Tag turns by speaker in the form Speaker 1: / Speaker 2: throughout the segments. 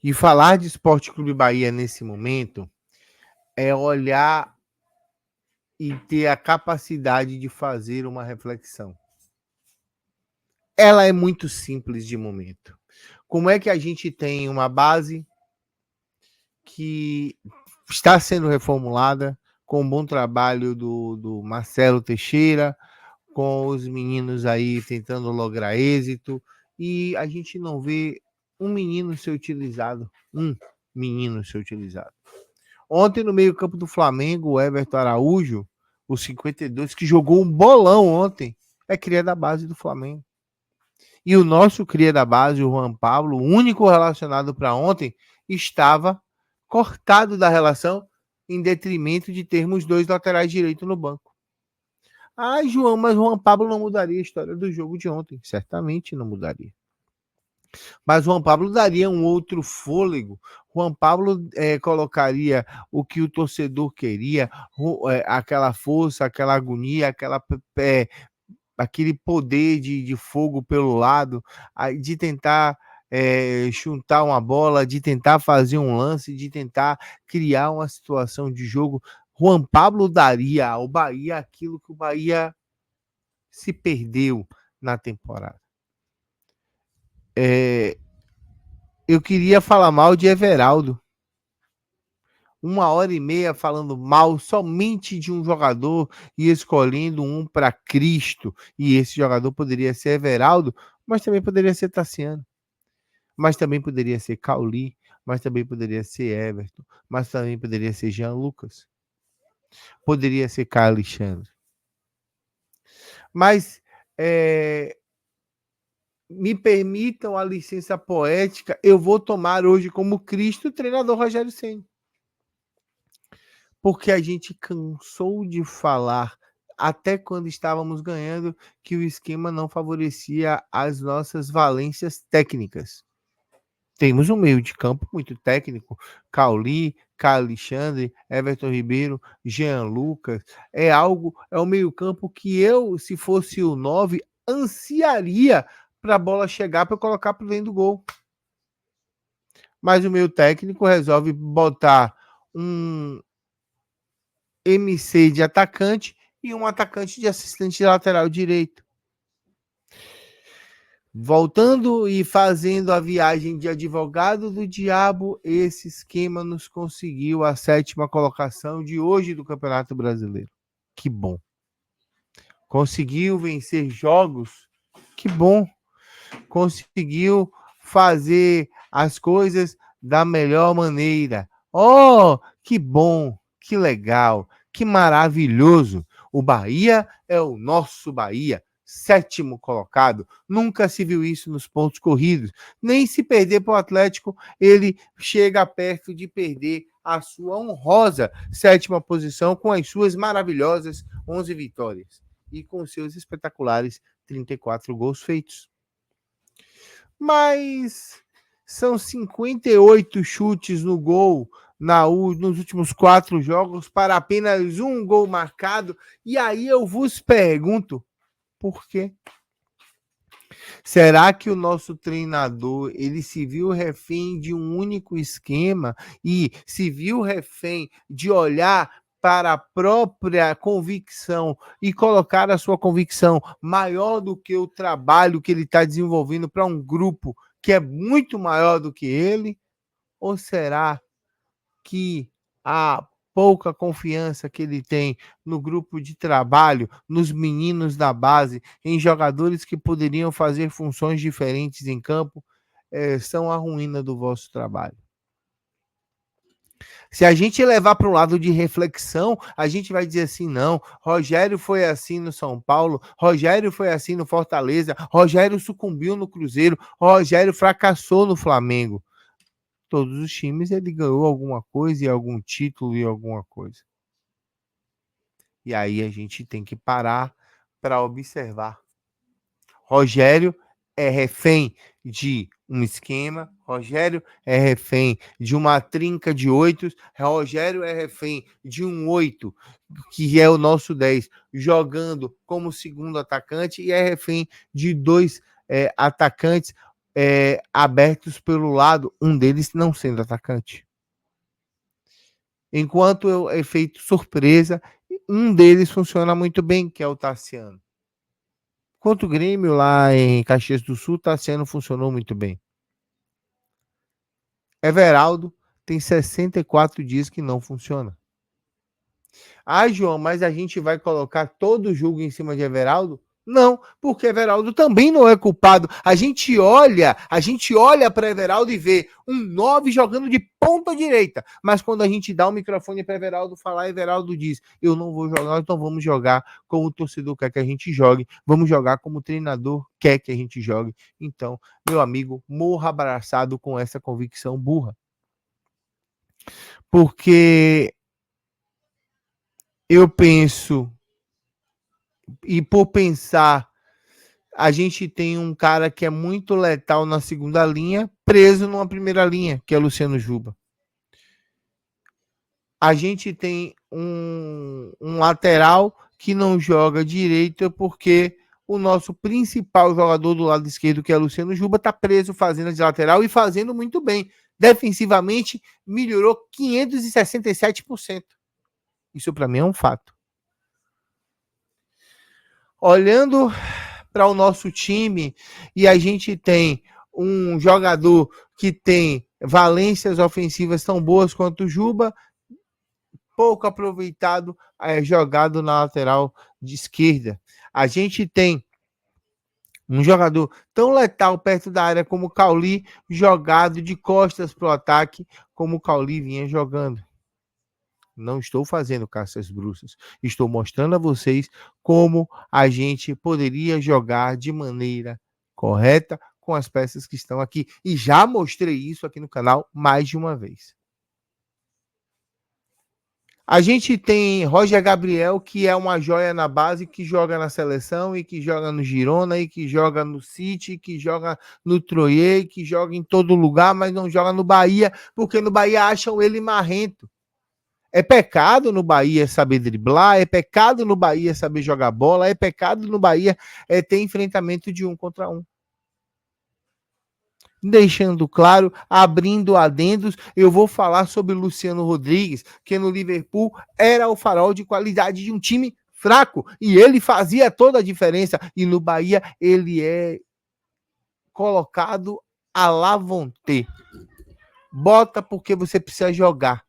Speaker 1: E falar de Esporte Clube Bahia nesse momento é olhar e ter a capacidade de fazer uma reflexão. Ela é muito simples de momento. Como é que a gente tem uma base que está sendo reformulada com um bom trabalho do Marcelo Teixeira, com os meninos aí tentando lograr êxito, e a gente não vê um menino ser utilizado. Ontem, no meio-campo do Flamengo, o Everton Araújo, o 52, que jogou um bolão ontem, é cria da base do Flamengo. E o nosso cria da base, o Juan Pablo, o único relacionado para ontem, estava cortado da relação em detrimento de termos dois laterais direitos no banco. Ah, João, mas Juan Pablo não mudaria a história do jogo de ontem. Certamente não mudaria. Mas Juan Pablo daria um outro fôlego. Juan Pablo colocaria o que o torcedor queria, aquela força, aquela agonia, aquele poder de fogo pelo lado, de tentar chutar uma bola, de tentar fazer um lance, de tentar criar uma situação de jogo. Juan Pablo daria ao Bahia aquilo que o Bahia se perdeu na temporada. Eu queria falar mal de Everaldo. 1h30 falando mal somente de um jogador e escolhendo um para Cristo. E esse jogador poderia ser Everaldo, mas também poderia ser Tassiano. Mas também poderia ser Cauli, mas também poderia ser Everton, mas também poderia ser Jean Lucas. Poderia ser Caio Alexandre. Mas me permitam a licença poética, eu vou tomar hoje como Cristo o treinador Rogério Ceni. Porque a gente cansou de falar, até quando estávamos ganhando, que o esquema não favorecia as nossas valências técnicas. Temos um meio de campo muito técnico, Cauli, Caio Alexandre, Everton Ribeiro, Jean Lucas. É um meio campo que eu, se fosse o 9, ansiaria para a bola chegar para colocar para dentro do gol. Mas o meio técnico resolve botar um MC de atacante e um atacante de assistente de lateral direito. Voltando e fazendo a viagem de advogado do diabo, esse esquema nos conseguiu a 7ª colocação de hoje do Campeonato Brasileiro. Que bom. Conseguiu vencer jogos. Que bom. Conseguiu fazer as coisas da melhor maneira. Oh, que bom, que legal, que maravilhoso. O Bahia é o nosso Bahia. 7º colocado, nunca se viu isso nos pontos corridos, nem se perder para o Atlético, ele chega perto de perder a sua honrosa 7ª posição com as suas maravilhosas 11 vitórias e com seus espetaculares 34 gols feitos. Mas são 58 chutes no gol nos últimos 4 jogos para apenas um gol marcado, e aí eu vos pergunto, por quê? Será que o nosso treinador, ele se viu refém de um único esquema e se viu refém de olhar para a própria convicção e colocar a sua convicção maior do que o trabalho que ele está desenvolvendo para um grupo que é muito maior do que ele? Ou será que a pouca confiança que ele tem no grupo de trabalho, nos meninos da base, em jogadores que poderiam fazer funções diferentes em campo, são a ruína do vosso trabalho? Se a gente levar para um lado de reflexão, a gente vai dizer assim, não, Rogério foi assim no São Paulo, Rogério foi assim no Fortaleza, Rogério sucumbiu no Cruzeiro, Rogério fracassou no Flamengo. Todos os times ele ganhou alguma coisa e algum título e alguma coisa. E aí a gente tem que parar para observar. Rogério é refém de um esquema, Rogério é refém de uma trinca de 8, Rogério é refém de um 8, que é o nosso 10, jogando como segundo atacante, e é refém de 2 atacantes abertos pelo lado, um deles não sendo atacante. Enquanto o efeito surpresa, um deles funciona muito bem, que é o Tassiano. Enquanto o Grêmio lá em Caxias do Sul, Tassiano funcionou muito bem. Everaldo tem 64 dias que não funciona. Ah, João, mas a gente vai colocar todo o jogo em cima de Everaldo? Não, porque Everaldo também não é culpado. A gente olha para Everaldo e vê um 9 jogando de ponta direita. Mas quando a gente dá o microfone para Everaldo falar, Everaldo diz: eu não vou jogar, então vamos jogar como o torcedor quer que a gente jogue. Vamos jogar como o treinador quer que a gente jogue. Então, meu amigo, morra abraçado com essa convicção burra. Porque eu penso, e por pensar, a gente tem um cara que é muito letal na segunda linha, preso numa primeira linha, que é Luciano Juba. A gente tem um lateral que não joga direito porque o nosso principal jogador do lado esquerdo, que é Luciano Juba, está preso fazendo de lateral e fazendo muito bem. Defensivamente, melhorou 567%. Isso para mim é um fato. Olhando para o nosso time e a gente tem um jogador que tem valências ofensivas tão boas quanto o Juba, pouco aproveitado, jogado na lateral de esquerda. A gente tem um jogador tão letal perto da área como o Cauli, jogado de costas para o ataque, como o Cauli vinha jogando. Não estou fazendo caças bruxas. Estou mostrando a vocês como a gente poderia jogar de maneira correta com as peças que estão aqui. E já mostrei isso aqui no canal mais de uma vez. A gente tem Roger Gabriel, que é uma joia na base, que joga na seleção e que joga no Girona e que joga no City, que joga no Troyes, que joga em todo lugar, mas não joga no Bahia, porque no Bahia acham ele marrento. É pecado no Bahia saber driblar, é pecado no Bahia saber jogar bola, é pecado no Bahia ter enfrentamento de 1 contra 1. Deixando claro, abrindo adendos, eu vou falar sobre Luciano Rodrigues, que no Liverpool era o farol de qualidade de um time fraco, e ele fazia toda a diferença, e no Bahia ele é colocado à la vontade. Bota porque você precisa jogar.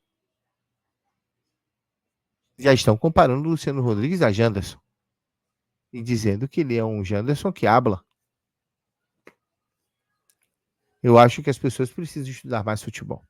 Speaker 1: Já estão comparando o Luciano Rodrigues a Janderson. E dizendo que ele é um Janderson que habla. Eu acho que as pessoas precisam estudar mais futebol.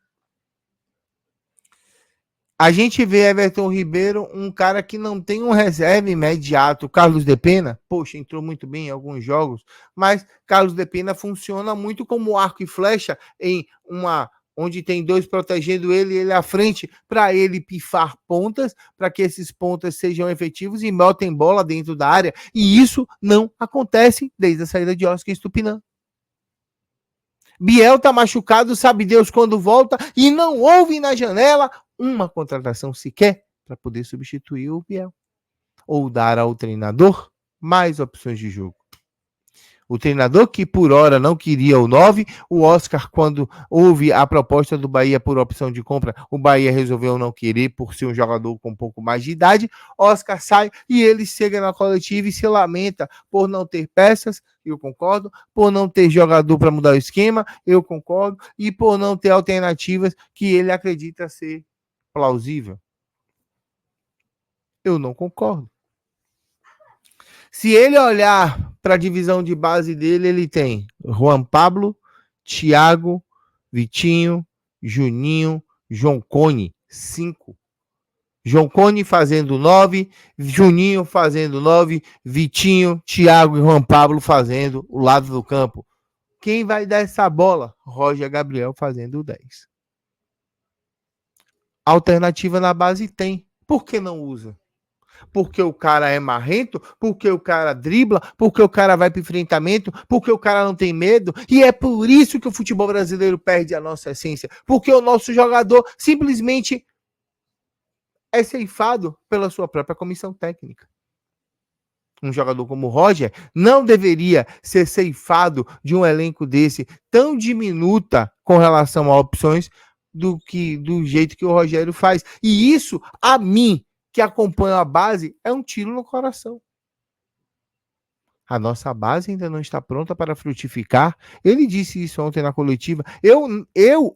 Speaker 1: A gente vê Everton Ribeiro, um cara que não tem um reserva imediato. Carlos de Pena, poxa, entrou muito bem em alguns jogos, mas Carlos de Pena funciona muito como arco e flecha em uma onde tem dois protegendo ele à frente, para ele pifar pontas, para que esses pontas sejam efetivos e botem bola dentro da área. E isso não acontece desde a saída de Oscar Estupinan. Biel tá machucado, sabe Deus quando volta, e não houve na janela uma contratação sequer para poder substituir o Biel. Ou dar ao treinador mais opções de jogo. O treinador que por hora não queria o 9, o Oscar, quando houve a proposta do Bahia por opção de compra, o Bahia resolveu não querer por ser um jogador com um pouco mais de idade. Oscar sai e ele chega na coletiva e se lamenta por não ter peças, eu concordo, por não ter jogador para mudar o esquema, eu concordo, e por não ter alternativas que ele acredita ser plausível. Eu não concordo. Se ele olhar para a divisão de base dele, ele tem Juan Pablo, Thiago, Vitinho, Juninho, João Cone, 5. João Cone fazendo 9, Juninho fazendo 9, Vitinho, Thiago e Juan Pablo fazendo o lado do campo. Quem vai dar essa bola? Roger Gabriel fazendo o 10. Alternativa na base tem. Por que não usa? Porque o cara é marrento, porque o cara dribla, porque o cara vai para enfrentamento, porque o cara não tem medo, e é por isso que o futebol brasileiro perde a nossa essência, porque o nosso jogador simplesmente é ceifado pela sua própria comissão técnica. um jogador como o Roger não deveria ser ceifado de um elenco desse tão diminuta com relação a opções do jeito que o Rogério faz. E isso, a mim, que acompanho a base, é um tiro no coração. A nossa base ainda não está pronta para frutificar. Ele disse isso ontem na coletiva. Eu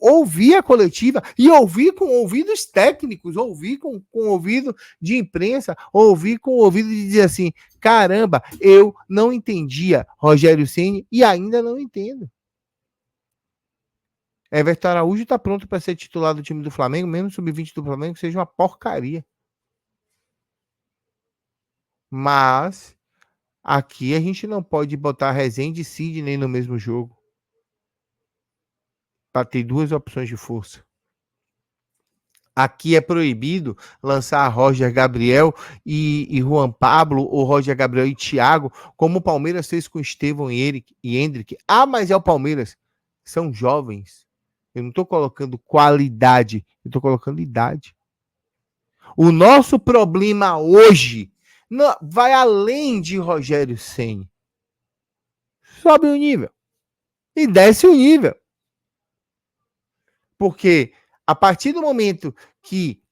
Speaker 1: ouvi a coletiva e ouvi com ouvidos técnicos, ouvi com ouvido de imprensa, ouvi com ouvido de dizer assim: caramba, eu não entendia Rogério Ceni e ainda não entendo. Everton Araújo está pronto para ser titular do time do Flamengo, menos sub-20 do Flamengo, seja uma porcaria. Mas aqui a gente não pode botar Rezende e Sidney no mesmo jogo para ter duas opções de força. Aqui é proibido lançar Roger Gabriel e Juan Pablo, ou Roger Gabriel e Thiago, como o Palmeiras fez com Estevão e Hendrick. Ah, mas é o Palmeiras. São jovens. Eu não estou colocando qualidade, eu estou colocando idade. O nosso problema hoje não, vai além de Rogério Ceni. Sobe o nível e desce o nível. Porque a partir do momento que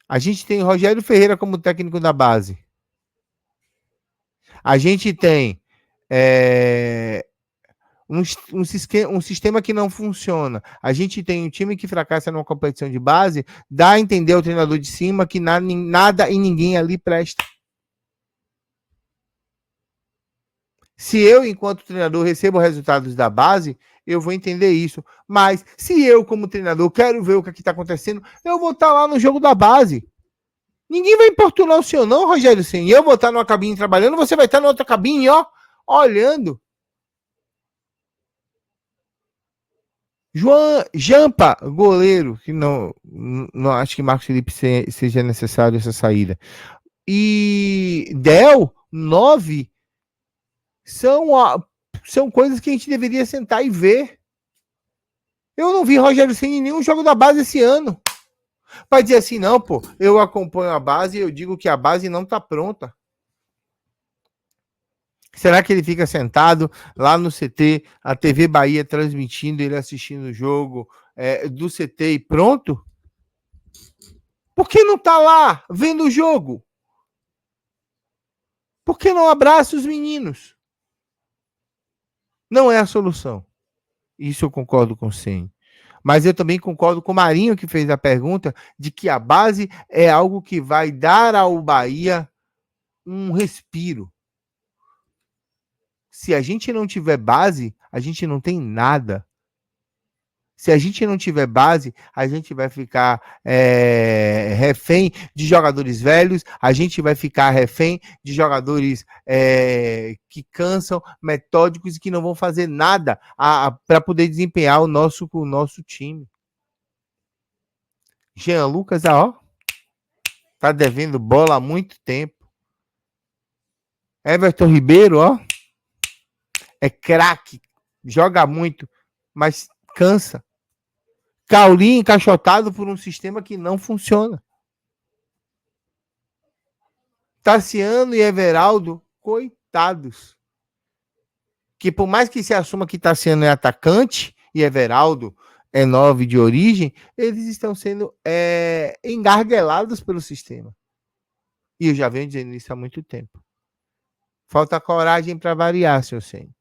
Speaker 1: a gente tem Rogério Ferreira como técnico da base, a gente tem um sistema que não funciona, a gente tem um time que fracassa numa competição de base, dá a entender ao treinador de cima que nada e ninguém ali presta. Se eu, enquanto treinador, recebo resultados da base, eu vou entender isso. Mas se eu, como treinador, quero ver o que está acontecendo, eu vou estar lá no jogo da base. Ninguém vai importunar o senhor, não, Rogério Ceni. Eu vou estar numa cabine trabalhando, você vai estar na outra cabine, ó, olhando. Jampa, goleiro, que não acho que Marcos Felipe seja necessário essa saída. E Del, 9, são coisas que a gente deveria sentar e ver. Eu não vi Rogério Ceni em nenhum jogo da base esse ano. Vai dizer assim, não, pô, eu acompanho a base e eu digo que a base não tá pronta. Será que ele fica sentado lá no CT, a TV Bahia transmitindo, ele assistindo o jogo do CT e pronto? Por que não tá lá vendo o jogo? Por que não abraça os meninos? Não é a solução. Isso eu concordo com o Ceni. Mas eu também concordo com o Marinho, que fez a pergunta, de que a base é algo que vai dar ao Bahia um respiro. Se a gente não tiver base, a gente não tem nada. Se a gente não tiver base, a gente vai ficar refém de jogadores velhos, a gente vai ficar refém de jogadores que cansam, metódicos e que não vão fazer nada para poder desempenhar o nosso time. Jean Lucas, tá devendo bola há muito tempo. Everton Ribeiro, é craque, joga muito, mas cansa. Caulinho encaixotado por um sistema que não funciona. Tassiano e Everaldo, coitados. Que por mais que se assuma que Tassiano é atacante e Everaldo é 9 de origem, eles estão sendo engarguelados pelo sistema. E eu já venho dizendo isso há muito tempo. Falta coragem para variar, seu Ceni.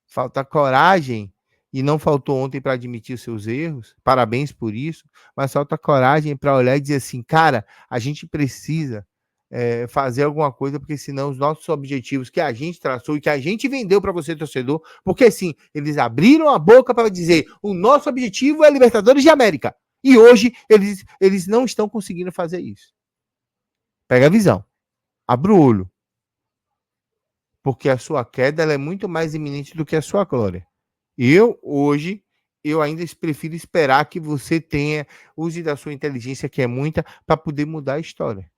Speaker 1: Falta coragem, e não faltou ontem para admitir os seus erros, parabéns por isso, mas falta coragem para olhar e dizer assim, cara, a gente precisa fazer alguma coisa, porque senão os nossos objetivos que a gente traçou e que a gente vendeu para você, torcedor, porque sim, eles abriram a boca para dizer, o nosso objetivo é Libertadores de América, e hoje eles não estão conseguindo fazer isso. Pega a visão, abra o olho, porque a sua queda ela é muito mais iminente do que a sua glória. Hoje, eu ainda prefiro esperar que você tenha, use da sua inteligência, que é muita, para poder mudar a história.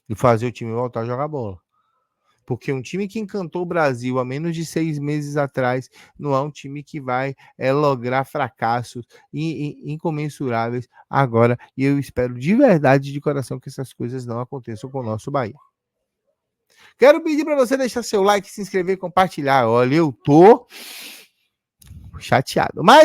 Speaker 1: E fazer o time voltar a jogar bola. Porque um time que encantou o Brasil há menos de 6 meses atrás, não é um time que vai lograr fracassos incomensuráveis agora. E eu espero de verdade, de coração, que essas coisas não aconteçam com o nosso Bahia. Quero pedir para você deixar seu like, se inscrever, compartilhar. Olha, eu tô chateado. Mas